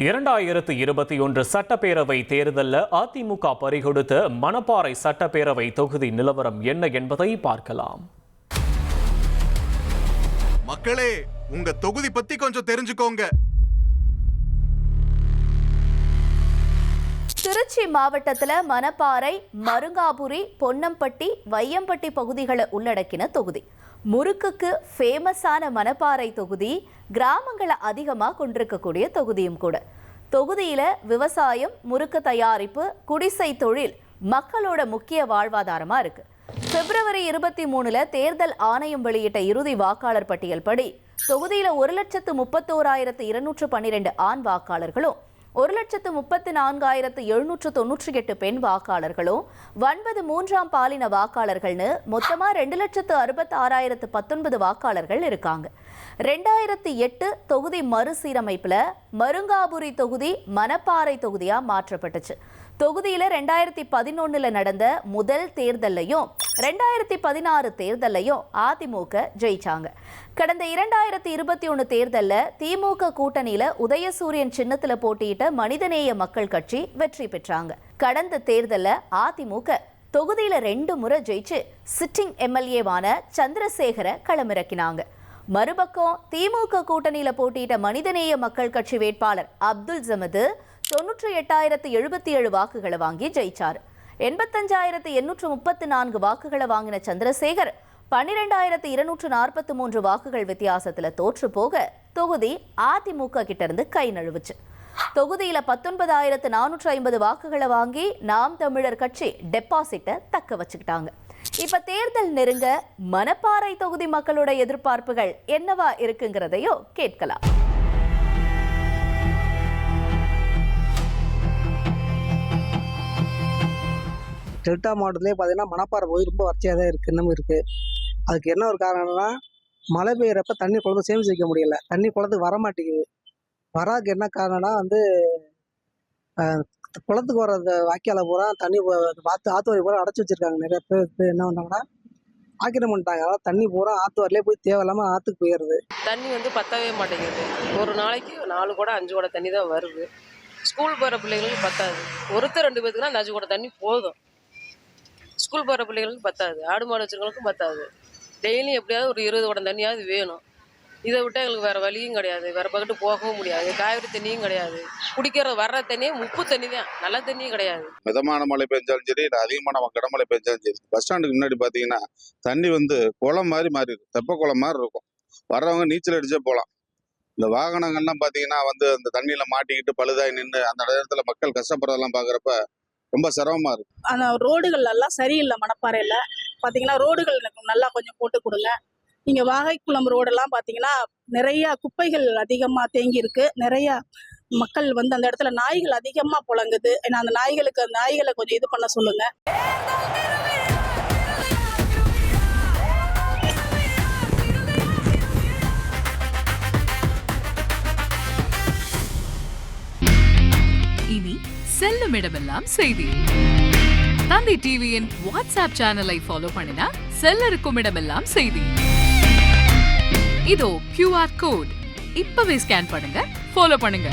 2021 சட்டப்பேரவை தேர்தலில் அதிமுக பறிகொடுத்த மணப்பாறை சட்டப்பேரவை தொகுதி நிலவரம் என்ன என்பதை பார்க்கலாம். மக்களே, உங்க தொகுதி பத்தி கொஞ்சம் தெரிஞ்சுக்கோங்க. திருச்சி மாவட்டத்தில் மணப்பாறை, மருங்காபுரி, பொன்னம்பட்டி, வையம்பட்டி பகுதிகளை உள்ளடக்கின தொகுதி. முறுக்குக்கு ஃபேமஸான மணப்பாறை தொகுதி கிராமங்களை அதிகமாக கொண்டிருக்கக்கூடிய தொகுதியும் கூட. தொகுதியில் விவசாயம், முறுக்கு தயாரிப்பு, குடிசை தொழில் மக்களோட முக்கிய வாழ்வாதாரமாக இருக்குது. பிப்ரவரி 23 தேர்தல் ஆணையம் வெளியிட்ட இறுதி வாக்காளர் பட்டியல் படி தொகுதியில் 1,31,212 ஆண் வாக்காளர்களும் 1,34,798 பெண் வாக்காளர்களும் 9 மூன்றாம் பாலின வாக்காளர்கள்னு மொத்தமா 2,66,019 வாக்காளர்கள் இருக்காங்க. 2008 தொகுதி மறுசீரமைப்புல மருங்காபுரி தொகுதி மணப்பாறை தொகுதியா மாற்றப்பட்டுச்சு. தொகுதியில 2011 நடந்த முதல் தேர்தலையும் 2016 தேர்தலையும் அதிமுக ஜெயிச்சாங்க. கடந்த 2021 தேர்தலில் திமுக கூட்டணியில உதயசூரியன் சின்னத்துல போட்டியிட்ட மனிதநேய மக்கள் கட்சி வெற்றி பெற்றாங்க. கடந்த தேர்தலில் அதிமுக தொகுதியில 2 முறை ஜெயிச்சு சிட்டிங் எம்எல்ஏவான சந்திரசேகரை களமிறக்கினாங்க. மறுபக்கம் திமுக கூட்டணியில போட்டியிட்ட மனிதநேய மக்கள் கட்சி வேட்பாளர் அப்துல் ஜமது 98,077 வாக்குகளை வாங்கி ஜெயிச்சார். 85,834 வாக்குகளை வாங்கின சந்திரசேகர் 12,243 வாக்குகள் வித்தியாசத்தில் தோற்று போக தொகுதி அதிமுக கிட்ட இருந்து கை நழுவுச்சு. தொகுதியில 19,450 வாக்குகளை வாங்கி நாம் தமிழர் கட்சி டெபாசிட்டை தக்க வச்சுக்கிட்டாங்க. இப்ப தேர்தல் நெருங்க மணப்பாறை தொகுதி மக்களோட எதிர்பார்ப்புகள் என்னவா இருக்குங்கிறதையோ கேட்கலாம். டெல்டா மாவட்டத்திலே பார்த்தீங்கன்னா மணப்பாறை பகுதி ரொம்ப வறட்சியாக தான் இருக்குது, இன்னமும் இருக்குது. அதுக்கு என்ன ஒரு காரணம்னா, மழை பெய்யறப்ப தண்ணி குளத்தை சேமிச்சு வைக்க முடியல, தண்ணி குளத்துக்கு வரமாட்டேங்குது. வராதுக்கு என்ன காரணம்னா குளத்துக்கு வர வாய்க்கால பூரா தண்ணி ஆத்துவாரி பூரா அடைச்சி வச்சிருக்காங்க. நிறைய பேர் என்ன பண்ணாங்கன்னா ஆக்கிரம் பண்ணிட்டாங்க. அதனால தண்ணி பூரா ஆத்துவாரிலே போய் தேவையில்லாமல் ஆற்றுக்கு போயிடுது. தண்ணி பத்தவே மாட்டேங்குது. ஒரு நாளைக்கு 4 குடம் 5 குடம் தண்ணி தான் வருது. ஸ்கூல் போகிற பிள்ளைங்களுக்கு பத்தாது. ஒருத்தர் 2 பேருக்குனா அந்த 5 குடம் தண்ணி போதும். ஸ்கூல் போகிற பிள்ளைகளுக்கு பத்தாது, ஆடு மாடு வச்சுருக்கவங்களுக்கும் பத்தாது. டெய்லியும் எப்படியாவது ஒரு 20 குடம் தண்ணியாவது வேணும். இதை விட்டால் எங்களுக்கு வேறு வழியும் கிடையாது, வேறு பக்கத்து போகவும் முடியாது. காவிரி தண்ணியும் கிடையாது, குடிக்கிற வர்ற தண்ணியே உப்பு தண்ணி தான், நல்ல தண்ணியும் கிடையாது. மிதமான மழை பெஞ்சாலும் சரி, இல்லை அதிகமான கடமழை பெஞ்சாலும் சரி, பஸ் ஸ்டாண்டுக்கு முன்னாடி பார்த்தீங்கன்னா தண்ணி குளம் மாதிரி இருக்கும், தெப்ப குளம் மாதிரி இருக்கும். வர்றவங்க நீச்சல் அடிச்சே போகலாம். இந்த வாகனங்கள்லாம் பார்த்தீங்கன்னா அந்த தண்ணியில் மாட்டிக்கிட்டு பழுதாய் நின்று அந்த இடத்துல மக்கள் கஷ்டப்படுறதெல்லாம் பார்க்குறப்ப ரொம்ப சிரமமா இருக்கு. அந்த ரோடுகள் எல்லாம் சரியில்லை. மணப்பாறையில பாத்தீங்கன்னா ரோடுகள் எனக்கு நல்லா கொஞ்சம் போட்டு கொடுங்க. இங்க வாகைக்குளம் ரோடெல்லாம் பாத்தீங்கன்னா நிறைய குப்பைகள் அதிகமா தேங்கி இருக்கு. நிறைய மக்கள் அந்த இடத்துல நாய்கள் அதிகமா புழங்குது. ஏன்னா அந்த நாய்களை கொஞ்சம் இது பண்ண சொல்லுங்க. இனி செல்லும் இடமெல்லாம் செய்தி. தந்தி டிவியின் வாட்ஸ்அப் சேனலை ஃபாலோ பண்ணினா செல்ல இருக்கும் இடமெல்லாம் செய்தி. இதோ QR கோட், இப்பவே ஸ்கேன் பண்ணுங்க, ஃபாலோ பண்ணுங்க.